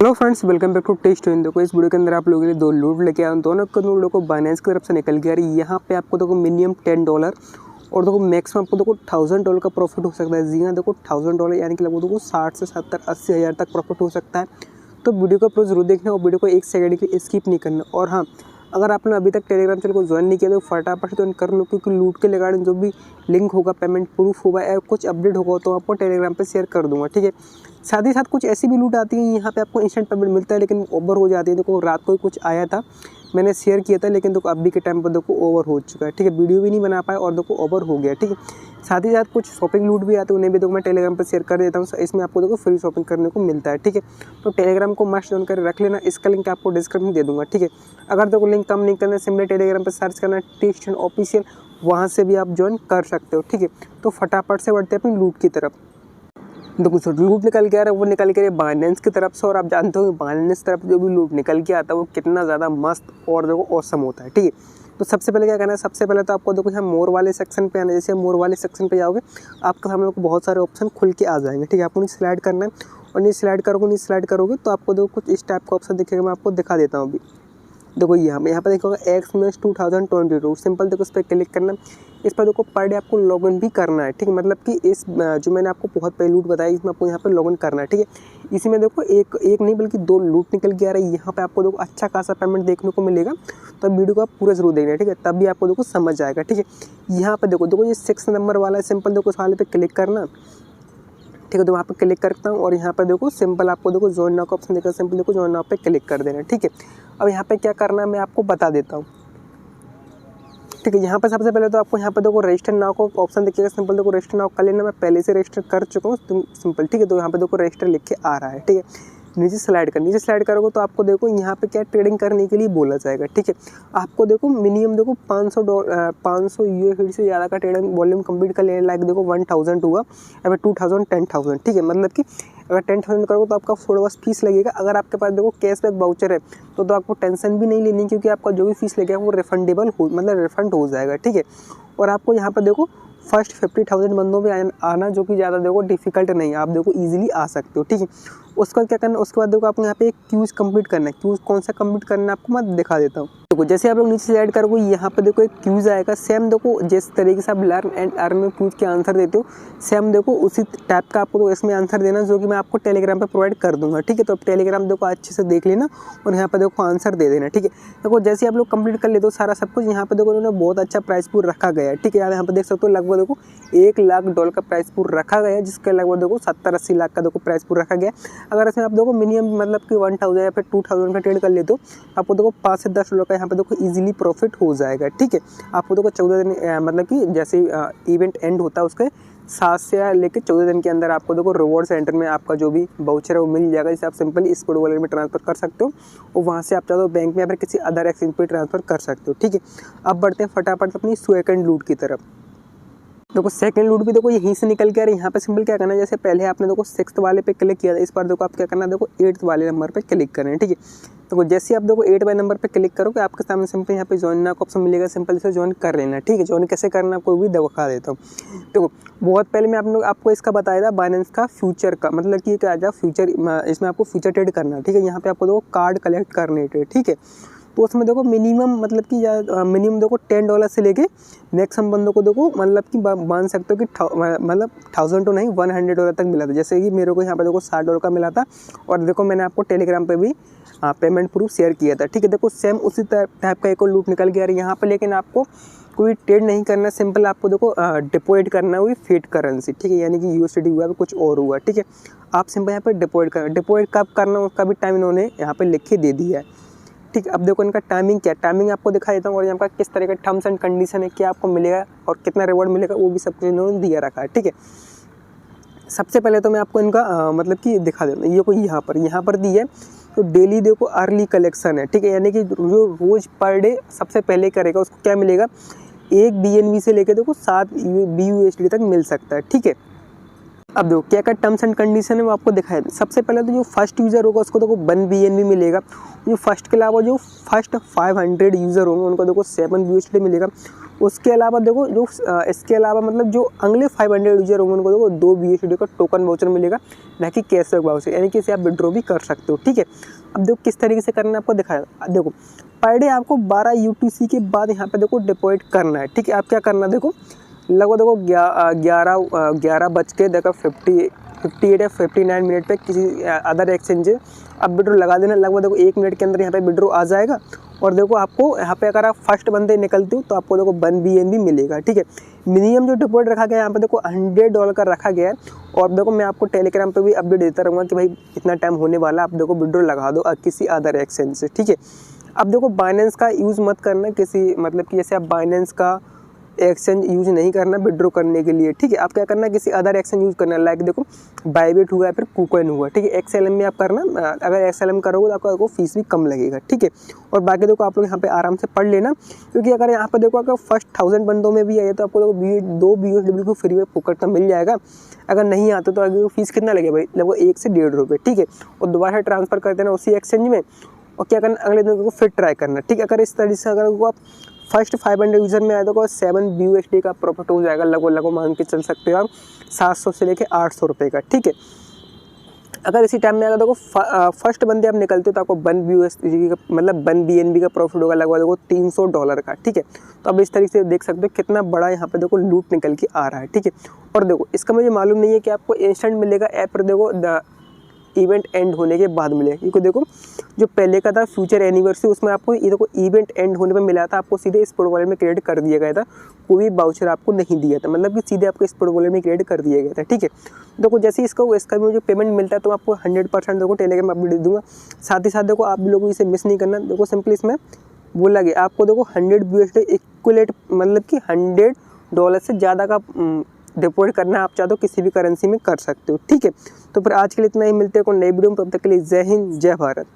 Hello friends, welcome back to Taste In. देखो इस video के अंदर आप लोगों के लिए दो लूट लेके आया हूं। दोनों को बाइनेंस की तरफ से निकल के आ रही है। यहाँ पे आपको देखो मिनिमम $10 और देखो मैक्सिमम आपको देखो $1000 का प्रॉफिट हो सकता है। जी हाँ, देखो $1000 यानी कि लगभग देखो 60 से 70 80 हज़ार तक प्रॉफिट हो सकता है। तो वीडियो को पूरा जरूर देखना और वीडियो को एक सेकंड की स्किप नहीं करना। और हाँ, अगर आपने अभी तक टेलीग्राम चैनल को ज्वाइन नहीं किया तो फटाफट से ज्वाइन कर लो, क्योंकि लूट के रिगार्डिंग जो भी लिंक होगा, पेमेंट प्रूफ होगा या कुछ अपडेट होगा तो आपको टेलीग्राम पे शेयर कर दूंगा, ठीक है। साथ ही साथ कुछ ऐसी भी लूट आती है, यहाँ पे आपको इंस्टेंट पेमेंट मिलता है लेकिन ओवर हो जाती है। देखो रात को ही कुछ आया था, मैंने शेयर किया था, लेकिन देखो अभी के टाइम पर देखो ओवर हो चुका है, ठीक है। वीडियो भी नहीं बना पाया और देखो ओवर हो गया, ठीक है। साथ ही साथ कुछ शॉपिंग लूट भी आते हैं, उन्हें भी देखो मैं टेलीग्राम पर शेयर कर देता हूँ। इसमें आपको देखो फ्री शॉपिंग करने को मिलता है, ठीक है। तो टेलीग्राम को मस्ट ज्वाइन कर रख लेना, इसका लिंक आपको डिस्क्रिप्शन में दे दूंगा, ठीक है। अगर देखो लिंक कम नहीं करना, सिंपली टेलीग्राम पर सर्च करना टेस्ट एंड ऑफिशियल, वहाँ से भी आप ज्वाइन कर सकते हो, ठीक है। तो फटाफट से बढ़ते हैं अपनी लूट की तरफ। देखो जो लूट निकल के आ रहा है वो निकल के बाइनेंस की तरफ से, और आप जानते हो कि बाइनेंस की तरफ जो भी लूट निकल के आता है वो कितना ज़्यादा मस्त और देखो ऑसम होता है, ठीक है। तो सबसे पहले क्या करना है, सबसे पहले तो आपको देखो यहाँ मोर वाले सेक्शन पे आना है। जैसे मोर वाले सेक्शन पे जाओगे आपके सामने को बहुत सारे ऑप्शन खुल के आ जाएंगे, ठीक है। आपको नीचे स्लाइड करना है और नीचे स्लाइड करोगे तो आपको देखो कुछ इस टाइप का ऑप्शन दिखेगा। मैं आपको दिखा देता हूँ अभी। देखो यहाँ पे देखोगे एक्स 2022 सिंपल, देखो इस पर क्लिक करना। इस पर देखो पर डे आपको लॉगिन भी करना है, ठीक है। मतलब कि इस जो मैंने आपको बहुत पहले लूट बताई, इसमें आपको यहाँ पे लॉगिन करना है, ठीक है। इसी में देखो एक नहीं बल्कि दो लूट निकल के आ रही है। यहाँ पे आपको देखो अच्छा खासा पेमेंट देखने को मिलेगा, तो वीडियो को आप पूरा जरूर देखना, ठीक है। तब भी आपको देखो समझ आएगा, ठीक है। यहाँ पे देखो ये 6 नंबर वाला है, सिंपल देखो इस वाले पे क्लिक करना, ठीक है। तो वहाँ पे क्लिक करता हूँ और यहाँ पे देखो सिंपल आपको देखो ज्वाइन नाउ का ऑप्शन देखा, सिंपल देखो ज्वाइन नाउ पे क्लिक कर देना, ठीक है। अब यहाँ पे क्या करना है मैं आपको बता देता हूँ, ठीक है। यहाँ पे सबसे पहले तो आपको यहाँ पे देखो रजिस्टर नाउ का ऑप्शन दिखेगा, सिंपल देखो रजिस्टर नाउ कर लेना। मैं पहले से रजिस्टर कर चुका हूँ सिंपल, ठीक है। तो यहाँ पे देखो रजिस्टर लिख के आ रहा है, ठीक है। नीचे स्लाइड करोगे तो आपको देखो यहाँ पे क्या ट्रेडिंग करने के लिए बोला जाएगा, ठीक है। आपको देखो मिनिमम देखो 500 USD से ज़्यादा का ट्रेडिंग वॉल्यूम कंप्लीट कर लेना। लाइक देखो 1000 हुआ या फिर 2000 10,000, ठीक है। मतलब कि अगर 10,000 करोगे तो आपका थोड़ा बहुत फीस लगेगा। अगर आपके पास देखो कैशबैक वाउचर है तो आपको टेंशन भी नहीं लेनी, क्योंकि आपका जो भी फीस लगेगा वो रिफंडेबल हो, मतलब रिफंड हो जाएगा, ठीक है। और आपको यहाँ पर देखो फर्स्ट 50,000 बंदों में आना, जो कि ज़्यादा देखो डिफिकल्ट नहीं है, आप देखो इजीली आ सकते हो, ठीक है। उसके बाद क्या करना है, उसके बाद देखो आपको यहाँ पे एक क्यूज कंप्लीट करना है। क्यूज कौन सा कंप्लीट करना है आपको मैं दिखा देता हूँ। देखो जैसे आप लोग नीचे स्लाइड करोगे यहाँ पे देखो एक क्यूज आएगा। सेम देखो जिस तरीके से आप लर्न एंड अर्न में क्यूज के आंसर देते हो, सेम देखो उसी टाइप का आपको तो इसमें आंसर देना, जो कि मैं आपको टेलीग्राम पे प्रोवाइड कर दूंगा, ठीक है। तो टेलीग्राम देखो अच्छे से देख लेना और यहाँ पे देखो आंसर दे देना, ठीक है। देखो जैसे आप लोग कंप्लीट कर लेते हो सारा सब कुछ, यहाँ पे देखो उन्होंने बहुत अच्छा प्राइस पूल रखा गया है, ठीक है। यहाँ पे देख सकते हो लगभग देखो $1,00,000 का प्राइस पूल रखा गया है, जिसके लगभग देखो 70-80 लाख का देखो प्राइस पूल रखा गया है। अगर इसमें आप देखो मिनिमम मतलब कि 1000 या फिर 2000 का ट्रेड कर लेते हो, आपको देखो 5 से 10 डॉलर का यहाँ पे देखो इजीली प्रॉफिट हो जाएगा, ठीक है। आपको देखो 14 दिन मतलब कि जैसे इवेंट एंड होता है उसके 7 से लेकर 14 दिन के अंदर आपको देखो रिवॉर्ड सेंटर में आपका जो भी वाउचर है वो मिल जाएगा, जिसे आप सिंपली इस कोड वॉलेट में ट्रांसफर कर सकते हो और वहाँ से आप चाहो तो बैंक में या फिर किसी अदर एक्सचेंज पे ट्रांसफर कर सकते हो, ठीक है। अब बढ़ते हैं फटाफट अपनी सेकंड लूट की तरफ। देखो सेकंड लूट भी देखो यहीं से निकल के आ रही है। यहाँ पे सिंपल क्या करना है, जैसे पहले आपने देखो 6th वाले पे क्लिक किया था, इस बार देखो आप क्या करना है, देखो 8th वाले नंबर पे क्लिक करना है, ठीक है। तो जैसे आप देखो 8 वाले नंबर पे क्लिक करोगे आपके सामने सिंपल यहाँ पे ज्वाइन नाउ का ऑप्शन मिलेगा, सिंपल से ज्वाइन कर लेना, ठीक है। ज्वाइन कैसे करना आपको भी दिखा देता हूँ। देखो बहुत पहले मैं आपको इसका बताया था बाइनेंस का फ्यूचर का, मतलब कि क्या था फ्यूचर, इसमें आपको फ्यूचर ट्रेड करना है, ठीक है। यहाँ पे आपको देखो कार्ड कलेक्ट करने थे, ठीक है। तो उसमें देखो मिनिमम मतलब कि मिनिमम देखो $10 से लेके मैक्सिमम बंदों को देखो मतलब कि मान सकते हो कि मतलब 1000 तो नहीं $100 तक मिला था। जैसे कि मेरे को यहाँ पे देखो $60 का मिला था, और देखो मैंने आपको टेलीग्राम पे भी पेमेंट प्रूफ शेयर किया था, ठीक है। देखो सेम उसी टाइप का एक और लूट निकल गया यहाँ पे, लेकिन आपको कोई ट्रेड नहीं करना, सिंपल आपको देखो डिपॉजिट करना हुई फिएट करेंसी, ठीक है। यानी कि USD हुआ कुछ और हुआ, ठीक है। आप सिंपल यहाँ पे डिपॉजिट कब करना उसका भी टाइम इन्होंने यहाँ पे लिख के दे दिया है, ठीक है। अब देखो इनका टाइमिंग क्या है, टाइमिंग आपको दिखा देता हूँ, और यहाँ पर किस तरह का टर्म्स एंड कंडीशन है, क्या आपको मिलेगा और कितना रिवॉर्ड मिलेगा वो भी सब कुछ इन्होंने दिया रखा है, ठीक है। सबसे पहले तो मैं आपको इनका मतलब कि दिखा देता हूँ। ये कोई यहाँ पर दी है, तो डेली देखो अर्ली कलेक्शन है, ठीक है। यानी कि जो रोज़ पर डे सबसे पहले करेगा उसको क्या मिलेगा, 1 BNB से लेकर देखो 7 BUSD तक मिल सकता है, ठीक है। अब देखो क्या क्या टर्म्स एंड कंडीशन है वो आपको दिखाया। सबसे पहले तो जो फर्स्ट यूज़र होगा उसको देखो 1 BNB मिलेगा। जो फर्स्ट के अलावा जो फर्स्ट 500 यूज़र होंगे उनको देखो 7 BUSD मिलेगा। उसके अलावा देखो जो इसके अलावा मतलब जो अगले 500 यूजर होंगे उनको देखो 2 BUSD का टोकन वाउचर मिलेगा, ना कि कैशबैक वाउचर, यानी कि इसे आप विड्रॉ भी कर सकते हो। ठीक है, अब देखो किस तरीके से करना है आपको दिखाया। देखो पर डे आपको 12 UTC के बाद यहाँ पे देखो डिपॉजिट करना है। ठीक है, आप क्या करना है देखो लगभग देखो 11 बज के देखो 58 या 59 मिनट पे किसी अदर एक्सचेंज अब विड्रो लगा देना। लगभग देखो 1 मिनट के अंदर यहाँ पे विड्रो आ जाएगा। और देखो आपको यहाँ पे अगर आप फर्स्ट बंदे निकलते हो तो आपको देखो 1 BNB मिलेगा। ठीक है, मिनिमम जो डिपॉजिट रखा गया है यहाँ पे देखो $100 का रखा गया है। और देखो मैं आपको टेलीग्राम पे भी अपडेट देता रहूँगा कि भाई इतना टाइम होने वाला, आप देखो विड्रो लगा दो किसी अदर एक्सचेंज से। ठीक है, अब देखो बाइनेंस का यूज़ मत करना किसी मतलब कि जैसे आप बाइनेंस का एक्सचेंज यूज़ नहीं करना विड्रॉ करने के लिए। ठीक है, आप क्या करना किसी अदर एक्सचेंज यूज़ करना, लाइक देखो बाइबिट हुआ या फिर KuCoin हुआ। ठीक है, XLM में आप करना, अगर XLM करोगे तो आपको फीस भी कम लगेगा। ठीक है, और बाकी देखो आप लोग यहाँ पे आराम से पढ़ लेना, क्योंकि अगर यहाँ पे देखो अगर फर्स्ट 1000 बंदों में भी आए तो आपको देखो 2 BUSD को फ्री में फोकट मिल जाएगा। अगर नहीं आते तो अगर फीस कितना लगे भाई, लगभग 1 से 1.5 रुपये। ठीक है, और दोबारा ट्रांसफ़र कर देना उसी एक्सचेंज में, और क्या करना अगले दिन को फिर ट्राई करना। ठीक है, अगर इस तरीके से अगर आप फर्स्ट 500 यूज़र में आए तो 7 BUSD का प्रॉफिट हो जाएगा। लगभग मान के चल सकते हो आप 700 से लेके 800 रुपये का। ठीक है, अगर इसी टाइम में अगर देखो फर्स्ट बंदे आप निकलते हो तो आपको 1 BUSD का मतलब 1 BNB का प्रॉफिट होगा लगभग देखो $300 का। ठीक है, तो अब इस तरीके से देख सकते हो कितना बड़ा यहाँ पे देखो लूट निकल के आ रहा है। ठीक है, और देखो इसका मुझे मालूम नहीं है कि आपको इंस्टेंट मिलेगा ऐप पर देखो इवेंट एंड होने के बाद मिलेगा, क्योंकि देखो जो पहले का था फ्यूचर एनिवर्सरी उसमें आपको ये देखो इवेंट एंड होने पे मिला था, आपको सीधे स्पॉट वॉलेट में क्रेडिट कर दिया गया था, कोई वाउचर आपको नहीं दिया था, मतलब कि सीधे आपको स्पॉट वॉलेट में क्रेडिट कर दिया गया था। ठीक है, देखो जैसे इसका भी मुझे पेमेंट मिलता है तो आपको 100% देखो टेलीग्राम अपडेट दे दूँगा। साथ ही साथ देखो आप भी लोगों इसे मिस नहीं करना। देखो सिंपली इसमें बोला गया आपको देखो 100 BUSD इक्वलेट मतलब कि $100 से ज़्यादा का डिपॉजिट करना आप चाहते हो किसी भी करेंसी में कर सकते हो। ठीक है, तो फिर आज के लिए इतना ही, मिलते हैं कोई नई वीडियो में, तब तक के लिए जय हिंद जय भारत।